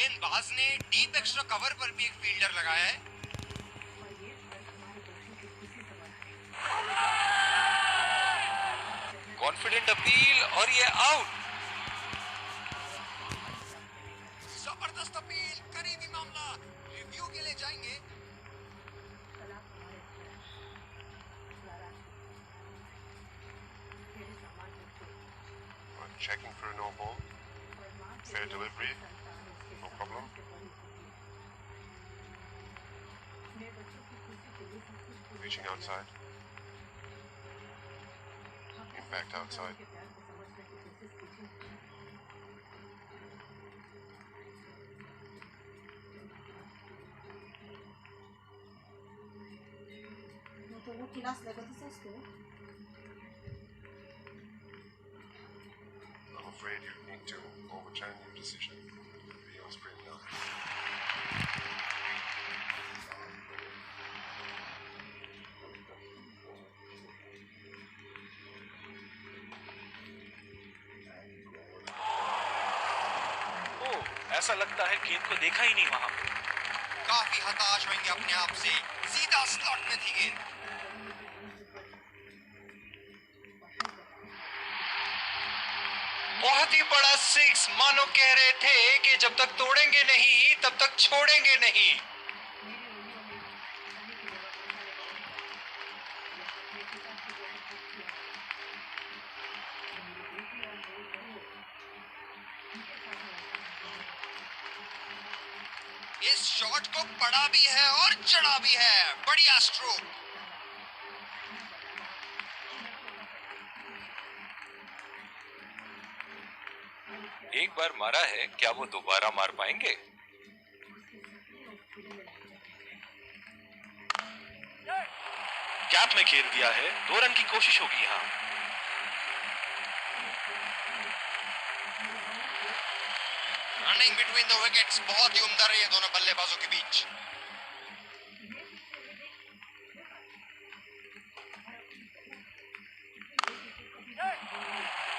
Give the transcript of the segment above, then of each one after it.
गेंदबाज ने deep extra cover पर भी एक फील्डर लगाया है। कॉन्फिडेंट अपील और ये आउट। जबरदस्त अपील, करीबी मामला, रिव्यू के लिए जाएंगे। Checking for a no ball. Fair delivery. No problem. Reaching outside. Impact outside. तो वो क्लास लगती है इसको। I'm afraid you need to overturn your decision. Be on sprint now. ऐसा लगता है गेंद को देखा ही नहीं वहां। काफी हताश होंगे अपने आप से, सीधा स्लॉट में थी गेंद। बहुत ही बड़ा सिक्स, मानो कह रहे थे कि जब तक तोड़ेंगे नहीं तब तक छोड़ेंगे नहीं। इस शॉट को पड़ा भी है और चढ़ा भी है, बढ़िया स्ट्रोक। एक बार मारा है, क्या वो दोबारा मार पाएंगे? गैप में घेर दिया है, 2 रन की कोशिश होगी यहां। रनिंग बिटवीन द विकेट्स बहुत ही उम्दा रही है दोनों बल्लेबाजों के बीच।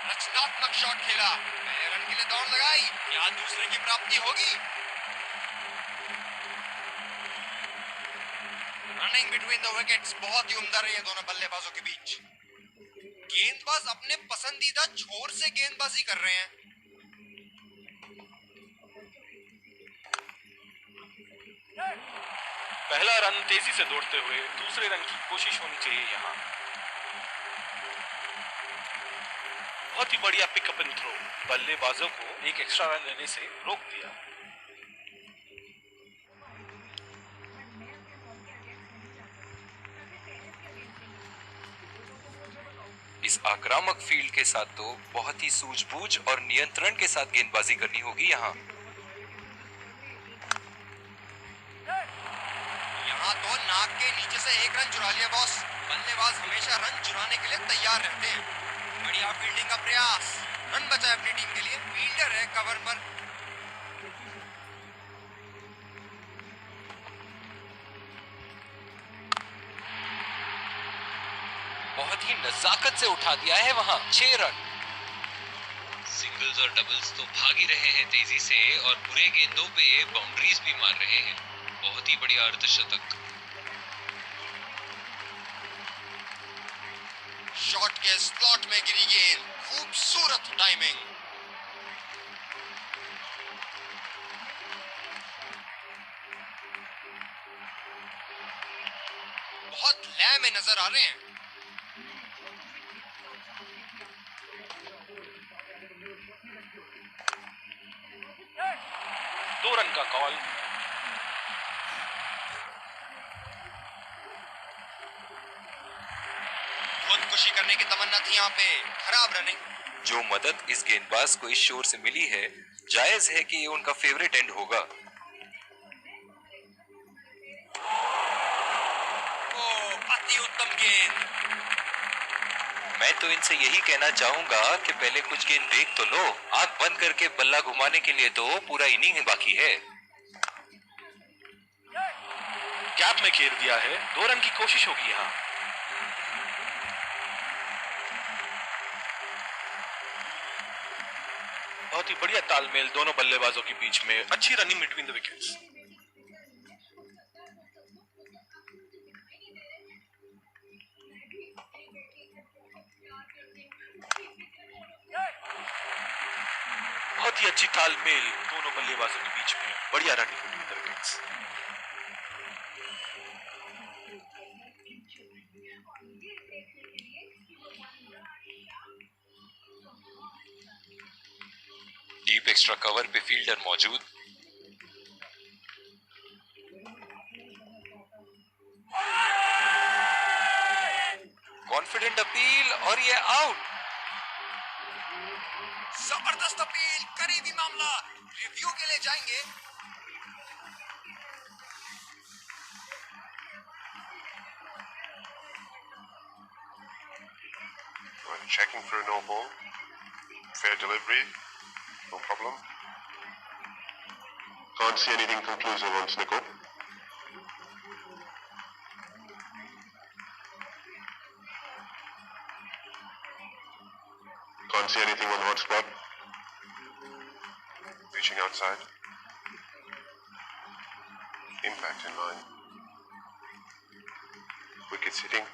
रचनात्मक शॉट खेला, पहले रन के लिए दौड़ लगाई, क्या दूसरे की प्राप्ति होगी? रनिंग बिटवीन द विकेट्स बहुत ही उम्दा रही है दोनों बल्लेबाजों के बीच। गेंदबाज अपने पसंदीदा छोर से गेंदबाजी कर रहे हैं। पहला रन तेजी से दौड़ते हुए दूसरे रन की कोशिश होनी चाहिए यहां। बहुत ही बढ़िया पिकअप एंड थ्रो, बल्लेबाजों को एक एक्स्ट्रा रन लेने से रोक दिया। इस आक्रामक फील्ड के साथ तो बहुत ही सूझबूझ और नियंत्रण के साथ गेंदबाजी करनी होगी यहाँ। यहाँ तो नाक के नीचे से एक रन चुरा लिया बॉस। बल्लेबाज हमेशा रन चुराने के लिए तैयार रहते हैं। बढ़िया फील्डिंग का प्रयास, रन बचाए अपनी टीम के लिए। फील्डर है कवर पर। बहुत ही नजाकत से उठा दिया है वहां, 6 रन। सिंगल्स और डबल्स तो भाग ही रहे हैं तेजी से और बुरे गेंदों पे बाउंड्रीज भी मार रहे हैं। बहुत ही बढ़िया अर्धशतक। शॉट के स्लॉट में गिरी गेंद, खूबसूरत टाइमिंग। बहुत लय में नजर आ रहे हैं। दो रन का कॉल। खुदकुशी करने की तमन्ना थी यहाँ पे, खराब रनिंग। जो मदद इस गेंदबाज को इस शोर से मिली है, जायज है कि ये उनका फेवरेट एंड होगा। ओ, अति उत्तम गेंद। मैं तो इनसे यही कहना चाहूंगा कि पहले कुछ गेंद देख तो लो। आंख बंद करके बल्ला घुमाने के लिए तो पूरा इनिंग बाकी है। गैप में घेर दिया है, 2 रन की कोशिश होगी यहाँ। बहुत ही बढ़िया तालमेल दोनों बल्लेबाजों के बीच में, अच्छी रनिंग बिटवीन द विकेट्स। बहुत ही अच्छी तालमेल दोनों बल्लेबाजों के बीच में, बढ़िया running between the wickets. Deep extra cover पे फील्डर मौजूद। कॉन्फिडेंट अपील और ये आउट। जबरदस्त अपील, करीबी मामला, रिव्यू के लिए जाएंगे। Right, checking for a no ball. Fair delivery. No problem. Can't see anything conclusive on Snicko. Can't see anything on hot spot. Reaching outside. Impact in line. Wickets hitting.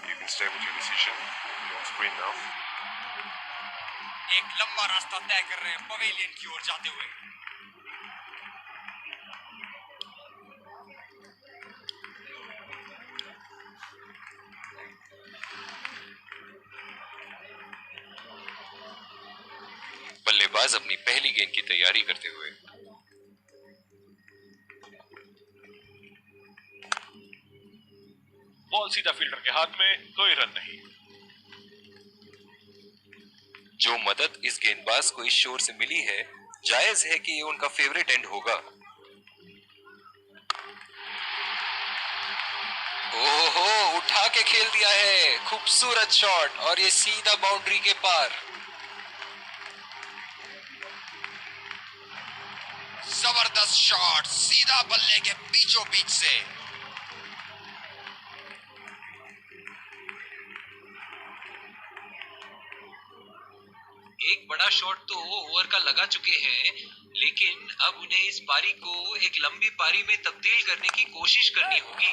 You can stay with your decision. You're on screen now. एक लंबा रास्ता तय कर रहे हैं pavilion की ओर जाते हुए। बल्लेबाज अपनी पहली गेंद की तैयारी करते हुए। बॉल सीधा फील्डर के हाथ में, कोई रन नहीं। जो मदद इस गेंदबाज को इस शोर से मिली है, जायज है कि ये उनका फेवरेट एंड होगा। ओहो, उठा के खेल दिया है, खूबसूरत शॉट और ये सीधा बाउंड्री के पार। जबरदस्त शॉट, सीधा बल्ले के बीचों बीच से। एक बड़ा शॉट तो ओवर का लगा चुके हैं, लेकिन अब उन्हें इस पारी को एक लंबी पारी में तब्दील करने की कोशिश करनी होगी।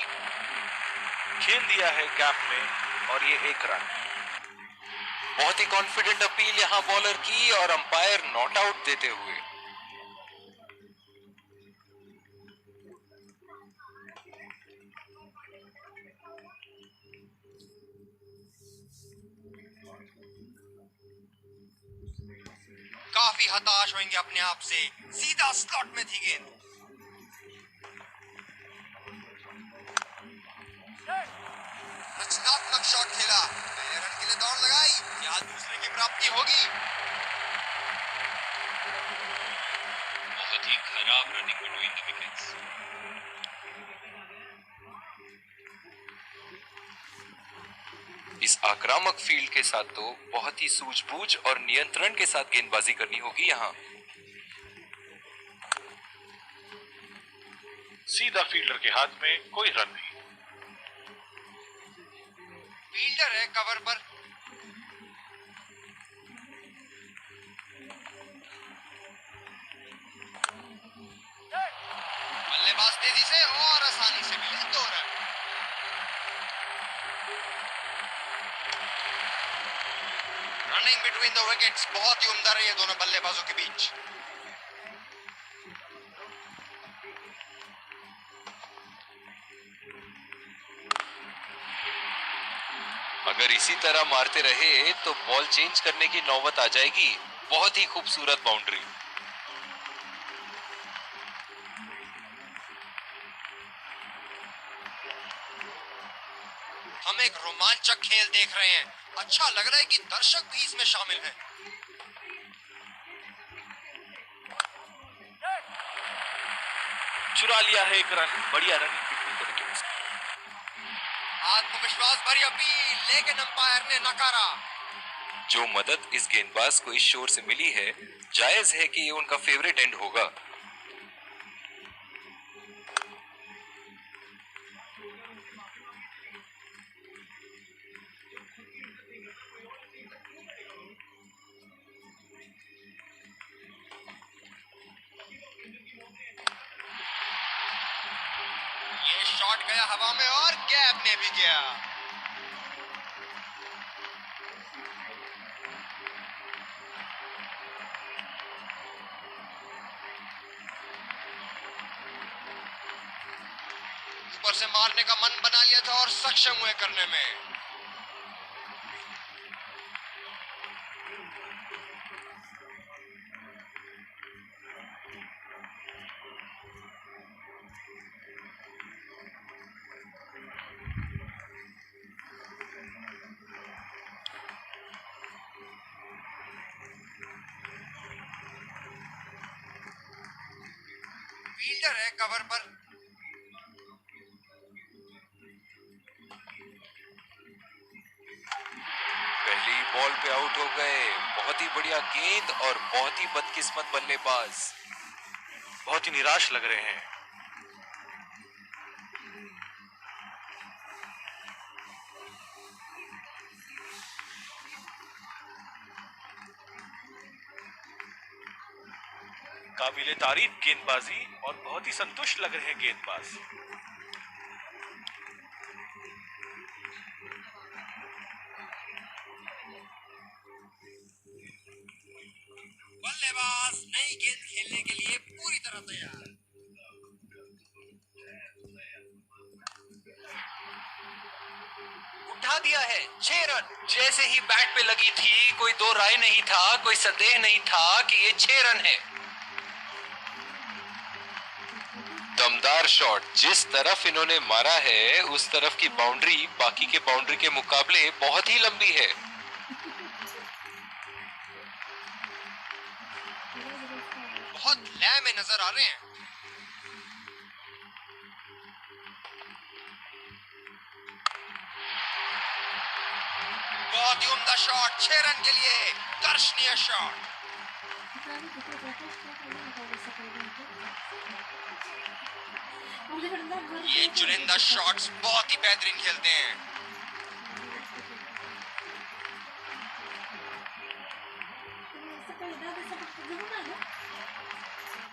खेल दिया है गैप में और ये एक रन। बहुत ही कॉन्फिडेंट अपील यहां बॉलर की और अंपायर नॉट आउट देते हुए। काफी हताश होंगे अपने आप से, सीधा स्लॉट में थी गेंद। रचनात्मक शॉट खेला, पहले रन के लिए दौड़ लगाई, क्या दूसरे की प्राप्ति होगी? बहुत ही खराब रनिंग बिटवीन द विकेट्स। इस आक्रामक फील्ड के साथ तो बहुत ही सूझबूझ और नियंत्रण के साथ गेंदबाजी करनी होगी यहां। सीधा फील्डर के हाथ में, कोई रन नहीं। फील्डर है कवर पर। बल्लेबाज तेजी से और आसानी से मिले 2 run. Running between the wickets बहुत ही उम्दा रही है दोनों बल्लेबाजों के बीच। अगर इसी तरह मारते रहे तो बॉल चेंज करने की नौबत आ जाएगी। बहुत ही खूबसूरत बाउंड्री। हम एक रोमांचक खेल देख रहे हैं। अच्छा लग रहा है कि दर्शक भी इसमें शामिल हैं। चुरा लिया है एक रन, बढ़िया रनिंग बिटवीन द विकेट्स। आत्मविश्वास भरी अपील, लेकिन अंपायर ने नकारा। जो मदद इस गेंदबाज को इस शोर से मिली है, जायज है कि ये उनका फेवरेट एंड होगा। गया हवा में और गैप में भी गया। ऊपर से मारने का मन बना लिया था और सक्षम हुए करने में। फील्डर है कवर पर। पहली बॉल पे आउट हो गए। बहुत ही बढ़िया गेंद और बहुत ही बदकिस्मत बल्लेबाज। बहुत ही निराश लग रहे हैं। काबिले तारीफ गेंदबाजी और बहुत ही संतुष्ट लग रहे हैं गेंदबाज। बल्लेबाज नई गेंद खेलने के लिए पूरी तरह तैयार। उठा दिया है 6 रन। जैसे ही बैट पे लगी थी कोई दो राय नहीं था, कोई संदेह नहीं था कि ये 6 रन है। दमदार शॉट। जिस तरफ इन्होंने मारा है उस तरफ की बाउंड्री बाकी के बाउंड्री के मुकाबले बहुत ही लंबी है। बहुत लय में नजर आ रहे हैं। बहुत ही उम्दा शॉट 6 रन के लिए। दर्शनीय शॉट। ये चुनिंदा शॉट्स बहुत ही बेहतरीन खेलते हैं।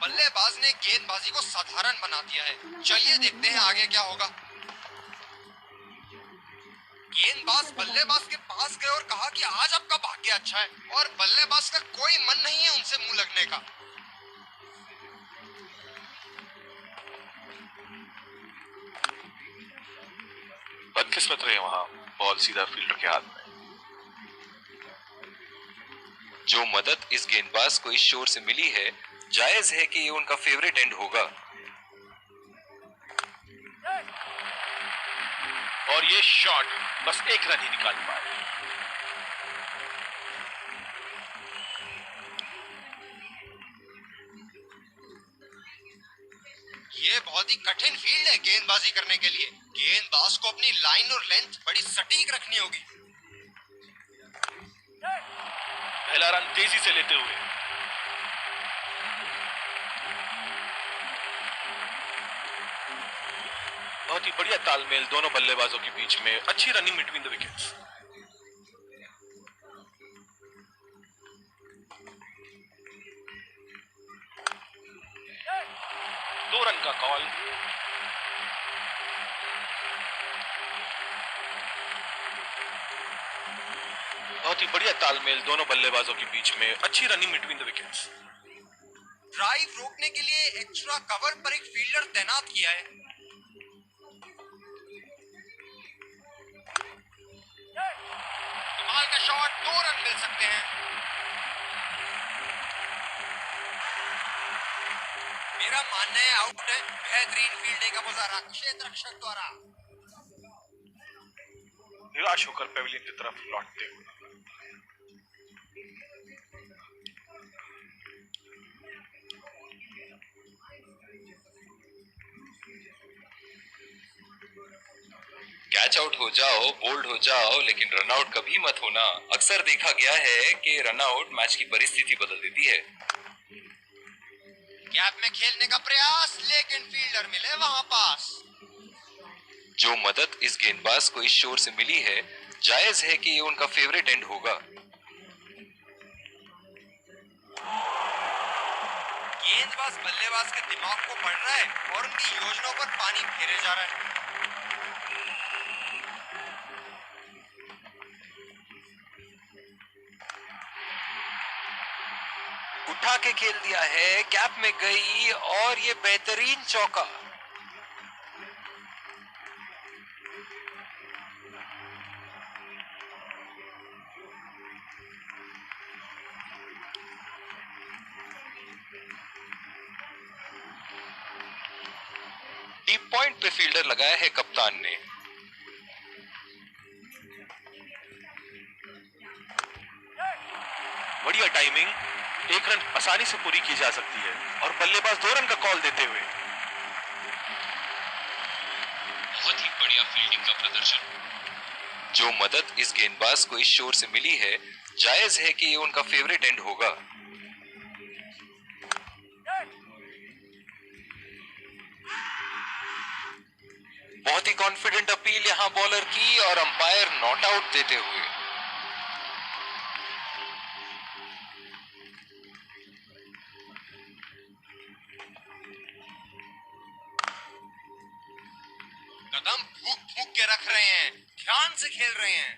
बल्लेबाज ने गेंदबाजी को साधारण बना दिया है। चलिए देखते हैं आगे क्या होगा। गेंदबाज बल्लेबाज के पास गए और कहा कि आज आपका भाग्य अच्छा है, और बल्लेबाज का कोई मन नहीं है उनसे मुंह लगने का। बदकिस्मत रहे वहां, बॉल सीधा फील्डर के हाथ में। जो मदद इस गेंदबाज को इस शोर से मिली है, जायज है कि ये उनका फेवरेट एंड होगा। और ये शॉट बस 1 रन ही निकाल पाए। ये बहुत ही कठिन फील्ड है गेंदबाजी करने के लिए। गेंदबाज को अपनी लाइन और लेंथ बड़ी सटीक रखनी होगी। पहला रन तेजी से लेते हुए बहुत ही बढ़िया तालमेल दोनों बल्लेबाजों के बीच में। अच्छी रनिंग बिटवीन द विकेट्स। दो रन का कॉल। बहुत ही बढ़िया तालमेल दोनों बल्लेबाजों के बीच में। अच्छी running between the wickets. Drive रोकने के लिए एक्स्ट्रा कवर पर एक फील्डर तैनात किया है। कमाल का शॉट। 2 रन मिल सकते हैं। मेरा मानना है आउट है। बेहतरीन फील्डिंग का मुजाहरा क्षेत्र रक्षक द्वारा। निराश होकर पेविलियन की तरफ लौटते हुए कैच आउट हो जाओ, बोल्ड हो जाओ, लेकिन रन आउट कभी मत होना। अक्सर देखा गया है कि रन आउट मैच की परिस्थिति बदल देती है। गैप में खेलने का प्रयास, लेकिन फील्डर मिले वहां पास। जो मदद इस गेंदबाज को इस शोर से मिली है, जायज है कि ये उनका फेवरेट एंड होगा। गेंदबाज बल्लेबाज के दिमाग को पढ़ रहा है और उनकी योजनाओं पर पानी फेरे जा रहा है। उठा के खेल दिया है, कैप में गई और ये बेहतरीन चौका। डीप पॉइंट पे फील्डर लगाया है कप्तान ने। बढ़िया टाइमिंग, एक रन आसानी से पूरी की जा सकती है और बल्लेबाज 2 रन का कॉल देते हुए। बहुत ही बढ़िया फील्डिंग का प्रदर्शन। जो मदद इस गेंदबाज को इस शोर से मिली है, जायज है कि ये उनका फेवरेट एंड होगा। बहुत ही कॉन्फिडेंट अपील यहां बॉलर की और अंपायर नॉट आउट देते हुए। कदम फूक फूक के रख रहे हैं, ध्यान से खेल रहे हैं।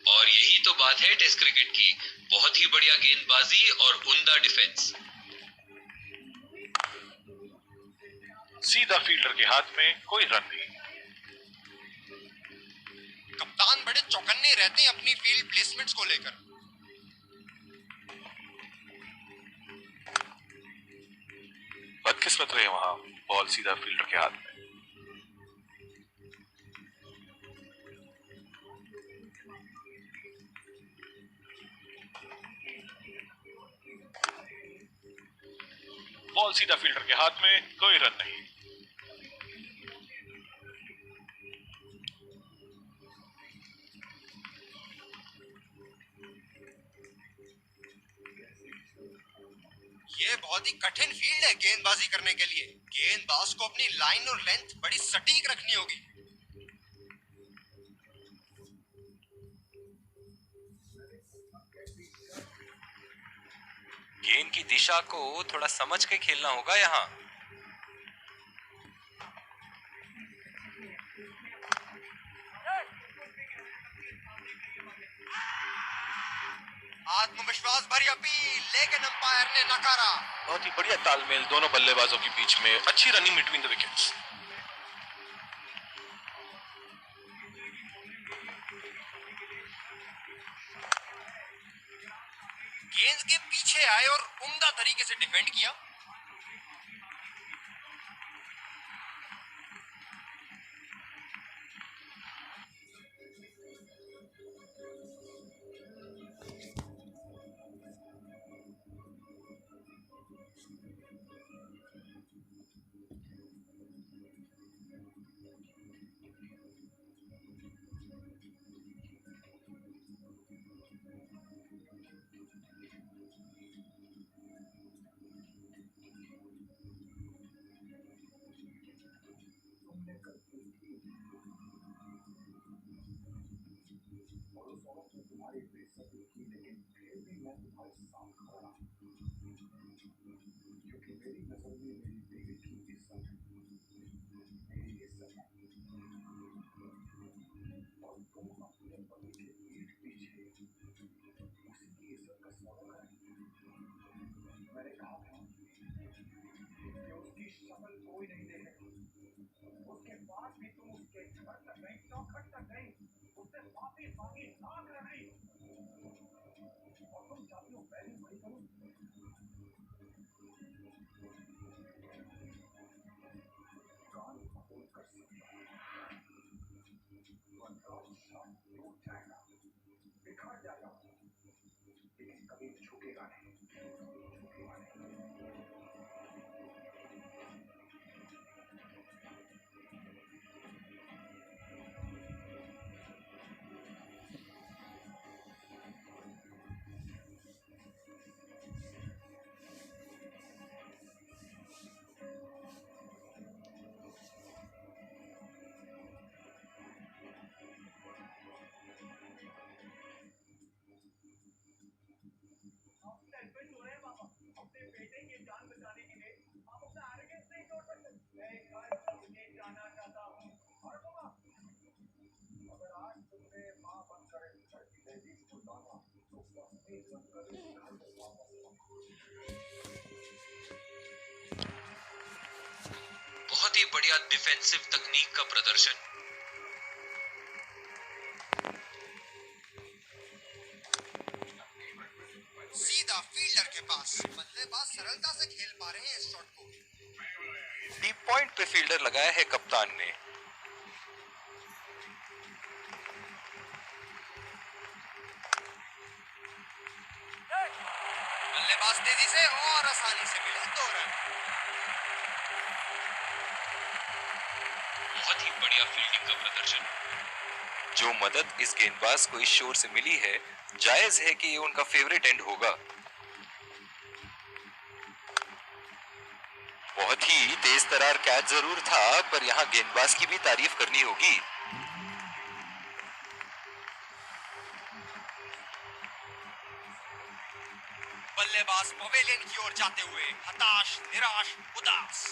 और यही तो बात है टेस्ट क्रिकेट की, बहुत ही बढ़िया गेंदबाजी और उम्दा डिफेंस। सीधा फील्डर के हाथ में, कोई रन नहीं। कप्तान बड़े चौकन्ने रहते हैं अपनी फील्ड प्लेसमेंट्स को लेकर। बदकिस्मत रहे वहां, बॉल सीधा फील्डर के हाथ में। बॉल सीधा फील्डर के हाथ में, कोई रन नहीं। ये बहुत ही कठिन फील्ड है गेंदबाजी करने के लिए। गेंदबाज को अपनी लाइन और लेंथ बड़ी सटीक रखनी होगी। गेंद की दिशा को थोड़ा समझ के खेलना होगा यहाँ। आत्मविश्वास भरी अपील, लेकिन अंपायर ने नकारा। बहुत ही बढ़िया तालमेल दोनों बल्लेबाजों के बीच में, अच्छी रनिंग बिटवीन द विकेट्स। गेंद के पीछे आए और उम्दा तरीके से डिफेंड किया। बहुत ही बढ़िया डिफेंसिव तकनीक का प्रदर्शन। सीधा फील्डर के पास, बल्लेबाज सरलता से खेल पा रहे हैं इस शॉट को। डीप पॉइंट पे फील्डर लगाया है कप्तान ने। बल्लेबाज तेजी से और आसानी से मिले 2 रन। बहुत ही बढ़िया फील्डिंग का प्रदर्शन। जो मदद इस गेंदबाज को इस शोर से मिली है, जायज है कि ये उनका फेवरेट एंड होगा। बहुत ही तेज तरार कैच जरूर था, पर यहाँ गेंदबाज की भी तारीफ करनी होगी। बल्लेबाज पवेलियन की ओर जाते हुए हताश, निराश, उदास।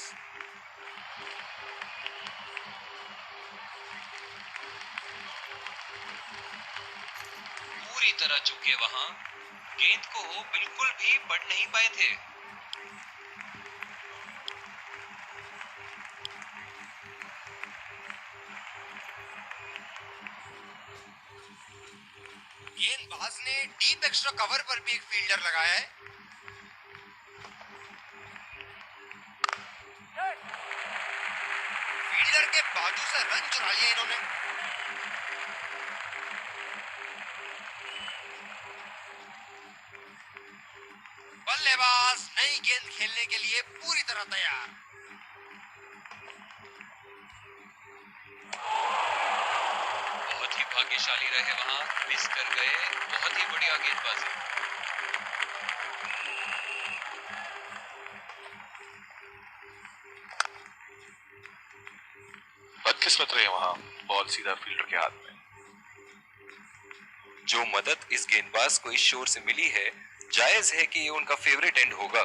पूरी तरह झुके वहां, गेंद को बिल्कुल भी पढ़ नहीं पाए थे। गेंदबाज ने डीप एक्स्ट्रा कवर पर भी एक फील्डर लगाया है। फील्डर के बाजू से रन चुरा लिया इन्होंने। बल्लेबाज नई गेंद खेलने के लिए पूरी तरह तैयार। बहुत ही भाग्यशाली रहे वहां, मिस कर गए। बहुत ही बढ़िया गेंदबाजी। बदकिस्मत रहे वहां, बॉल सीधा फील्डर के हाथ में। जो मदद इस गेंदबाज को इस शोर से मिली है, जायज है कि ये उनका फेवरेट एंड होगा।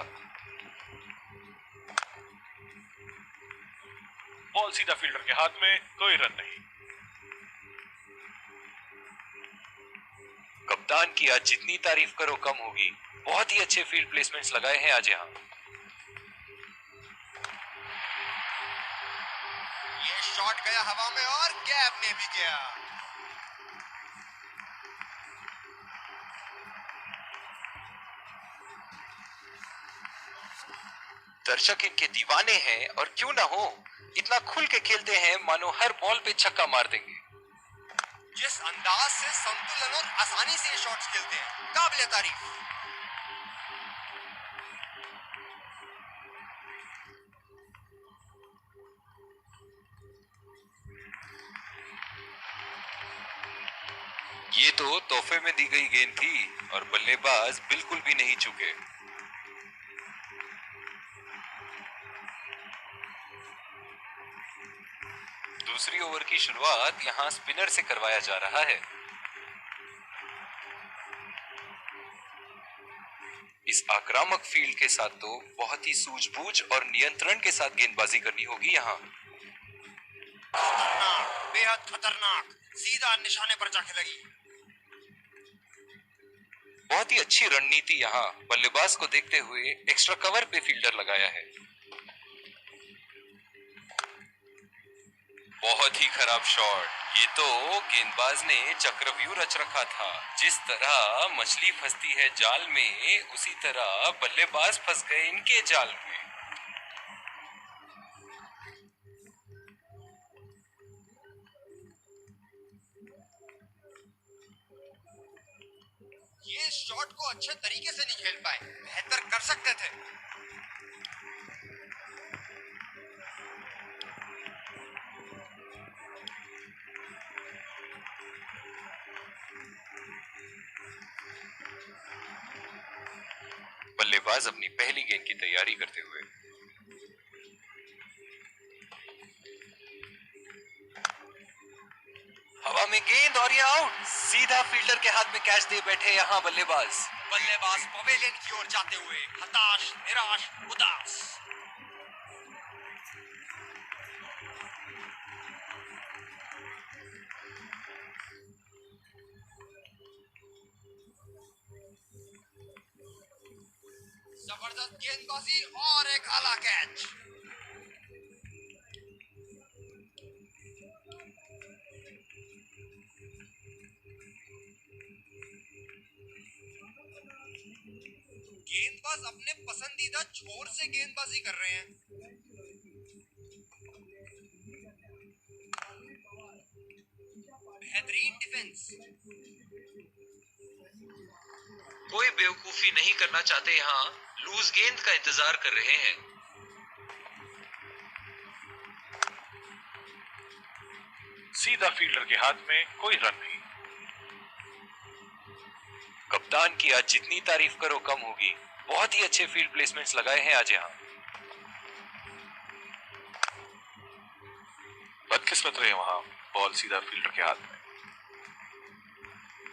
बॉल सीधा फील्डर के हाथ में, कोई रन नहीं। कप्तान की आज जितनी तारीफ करो कम होगी। बहुत ही अच्छे फील्ड प्लेसमेंट्स लगाए हैं आज यहाँ। ये शॉट गया हवा में और गैप में भी गया। दर्शक इनके दीवाने हैं, और क्यों ना हो, इतना खुल के खेलते हैं मानो हर बॉल पे छक्का मार देंगे। जिस अंदाज से संतुलन और आसानी से ये शॉट्स खेलते हैं, काबिले तारीफ। ये तो तोहफे में दी गई गेंद थी, और बल्लेबाज बिल्कुल भी नहीं चूके। दूसरी ओवर की शुरुआत यहां स्पिनर से करवाया जा रहा है। इस आक्रामक फील्ड के साथ तो बहुत ही सूझबूझ और नियंत्रण के साथ गेंदबाजी करनी होगी यहां। खतरनाक, बेहद खतरनाक, सीधा निशाने पर जाके लगी। बहुत ही अच्छी रणनीति यहां बल्लेबाज को देखते हुए एक्स्ट्रा कवर पे फील्डर लगाया है। बहुत ही खराब शॉट। ये तो गेंदबाज ने चक्रव्यूह रच रखा था। जिस तरह मछली फंसती है जाल में, उसी तरह बल्लेबाज फंस गए इनके जाल में। ये शॉट को अच्छे तरीके से नहीं खेल पाए, बेहतर कर सकते थे। बल्लेबाज अपनी पहली गेंद की तैयारी करते हुए। हवा में गेंद और ये आउट। सीधा फील्डर के हाथ में कैच दे बैठे यहां बल्लेबाज। बल्लेबाज पवेलियन की ओर जाते हुए हताश, निराश, उदास। जबरदस्त गेंदबाजी और एक आला कैच। गेंदबाज अपने पसंदीदा छोर से गेंदबाजी कर रहे हैं। बेहतरीन डिफेंस। कोई बेवकूफी नहीं करना चाहते, यहाँ लूज गेंद का इंतजार कर रहे हैं। सीधा फील्डर के हाथ में, कोई रन नहीं। कप्तान की आज जितनी तारीफ करो कम होगी। बहुत ही अच्छे फील्ड प्लेसमेंट्स लगाए हैं आज यहाँ। बदकिस्मत रहे वहां, बॉल सीधा फील्डर के हाथ में।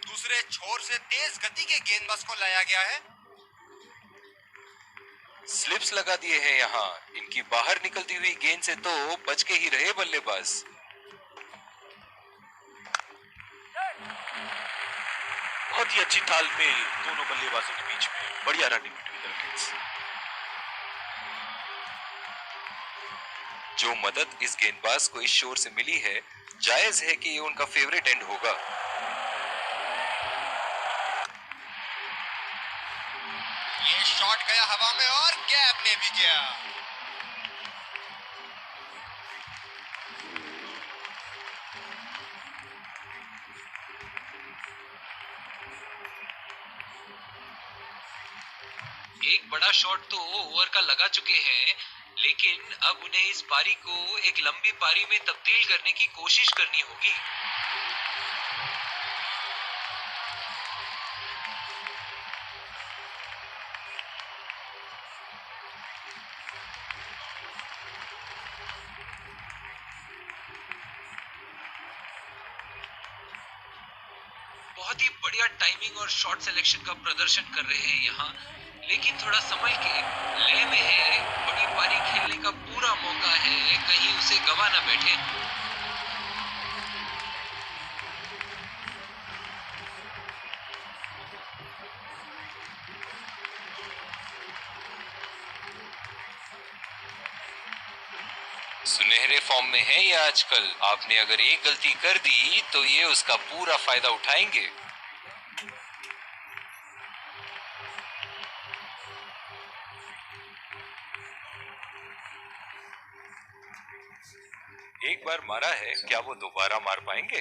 दूसरे छोर से तेज गति के गेंदबाज को लाया गया है। स्लिप्स लगा दिए हैं यहाँ। इनकी बाहर निकलती हुई गेंद से तो बच के ही रहे बल्लेबाज। बहुत ही अच्छी तालमेल दोनों बल्लेबाजों के बीच में। बढ़िया रनिंग बिटवीन द विकेट्स। जो मदद इस गेंदबाज को इस शोर से मिली है, जायज है कि ये उनका फेवरेट एंड होगा। ये शॉट गया हवा में और गैप में भी गया। एक बड़ा शॉट तो ओवर का लगा चुके हैं, लेकिन अब उन्हें इस पारी को एक लंबी पारी में तब्दील करने की कोशिश करनी होगी। बहुत ही बढ़िया टाइमिंग और शॉट सिलेक्शन का प्रदर्शन कर रहे हैं यहाँ, लेकिन थोड़ा संभल के, लय में है। बड़ी पारी खेलने का पूरा मौका है, कहीं उसे गवा ना बैठे। सुनहरे फॉर्म में है ये आजकल। आपने अगर एक गलती कर दी तो ये उसका पूरा फायदा उठाएंगे। एक बार मारा है, क्या वो दोबारा मार पाएंगे?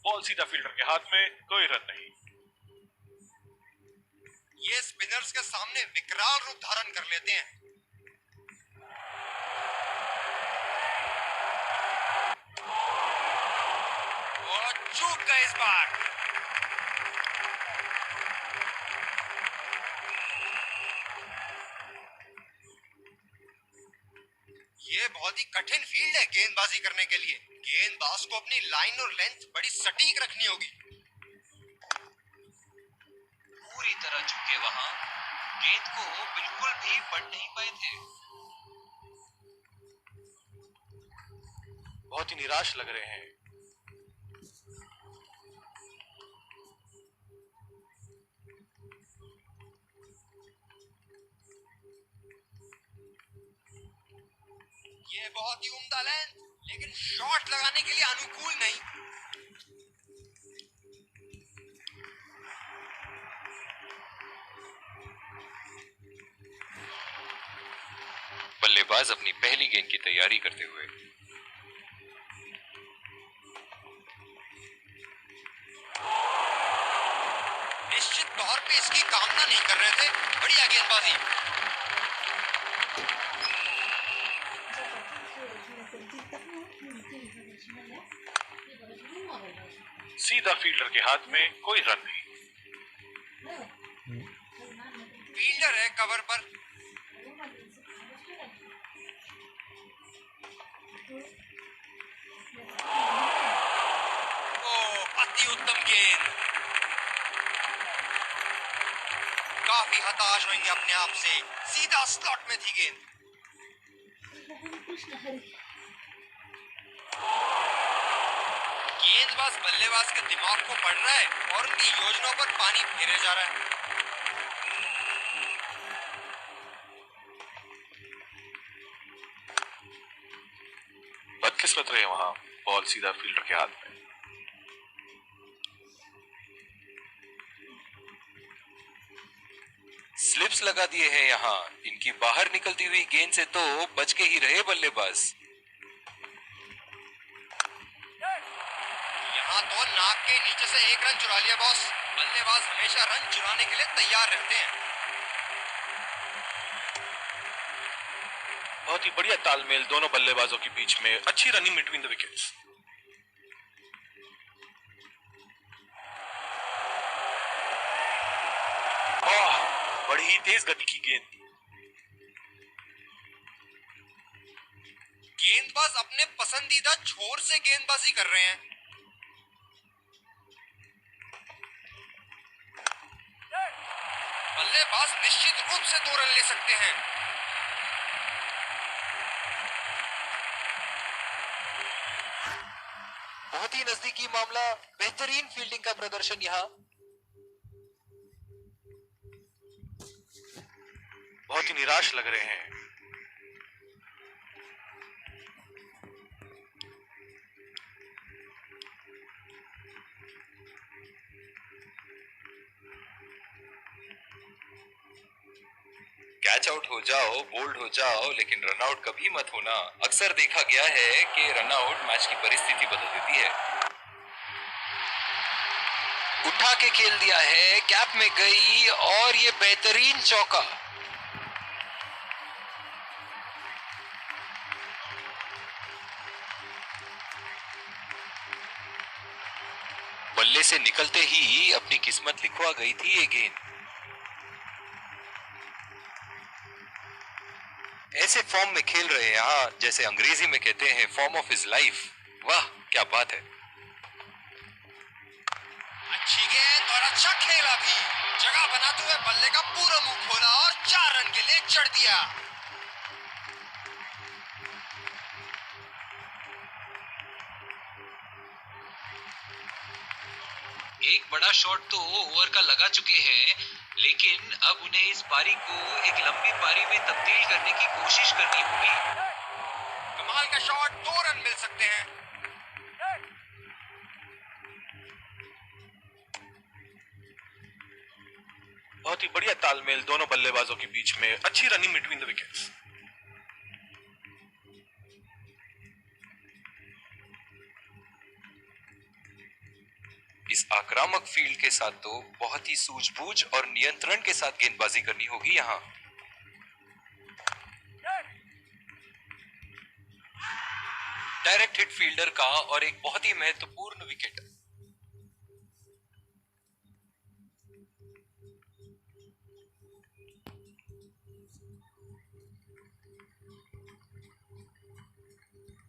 बॉल सीधा फील्डर के हाथ में, कोई रन नहीं। ये स्पिनर्स के सामने विकराल रूप धारण कर लेते हैं। वो चूक गए इस बार। ये बहुत ही कठिन फील्ड है गेंदबाजी करने के लिए। गेंदबाज को अपनी लाइन और लेंथ बड़ी सटीक रखनी होगी। पूरी तरह झुके वहां, गेंद को बिल्कुल भी पढ़ नहीं पाए थे। बहुत ही निराश लग रहे हैं। ये बहुत ही उम्दा लेंथ, लेकिन शॉट लगाने के लिए अनुकूल नहीं। बल्लेबाज अपनी पहली गेंद की तैयारी करते हुए। निश्चित तौर पे इसकी कामना नहीं कर रहे थे। बढ़िया गेंदबाजी। सीधा फील्डर के हाथ में, कोई रन नहीं। फील्डर है कवर पर। ओ, अति उत्तम गेंद। काफी हताश होंगे अपने आप से। सीधा स्लॉट में थी गेंद। गेंद गेंदबाज बल्लेबाज के दिमाग को पढ़ रहा है और उनकी योजनाओं पर पानी फेरे जा रहा है। बदकिस्मत रहे वहां, बॉल सीधा फील्डर के हाथ में। स्लिप्स लगा दिए हैं यहाँ। इनकी बाहर निकलती हुई गेंद से तो बच के ही रहे बल्लेबाज। यहाँ तो नाक के नीचे से एक रन चुरा लिया बॉस। बल्लेबाज हमेशा रन चुराने के लिए तैयार रहते हैं। बहुत ही बढ़िया तालमेल दोनों बल्लेबाजों के बीच में, अच्छी रनिंग बिटवीन द विकेट्स। बड़ी ही तेज गति की गेंद। गेंदबाज अपने पसंदीदा छोर से गेंदबाजी कर रहे हैं। बल्लेबाज निश्चित रूप से 2 रन ले सकते हैं। बहुत ही नजदीकी मामला, बेहतरीन फील्डिंग का प्रदर्शन यहाँ। बहुत ही निराश लग रहे हैं। कैच आउट हो जाओ, बोल्ड हो जाओ, लेकिन रन आउट कभी मत होना। अक्सर देखा गया है कि रन आउट मैच की परिस्थिति बदल देती है। उठा के खेल दिया है, कैप में गई और ये बेहतरीन चौका। बल्ले से निकलते ही अपनी किस्मत लिखवा गई थी ये गेंद। ऐसे फॉर्म में खेल रहे हैं यहाँ, जैसे अंग्रेजी में कहते हैं फॉर्म ऑफ हिज लाइफ। वाह क्या बात है। अच्छी गेंद और अच्छा खेला भी। जगह बनाते हुए बल्ले का पूरा मुंह खोला और 4 रन के लिए चढ़ दिया। एक बड़ा शॉट तो ओवर का लगा चुके हैं, लेकिन अब उन्हें इस पारी को एक लंबी पारी में तब्दील करने की कोशिश करनी होगी। कमाल का शॉट, 2 रन मिल सकते हैं। बहुत ही बढ़िया तालमेल दोनों बल्लेबाजों के बीच में, अच्छी रनिंग बिटवीन द विकेट्स। इस आक्रामक फील्ड के साथ तो बहुत ही सूझबूझ और नियंत्रण के साथ गेंदबाजी करनी होगी यहाँ। डायरेक्ट हिट फील्डर का और एक बहुत ही महत्वपूर्ण विकेट।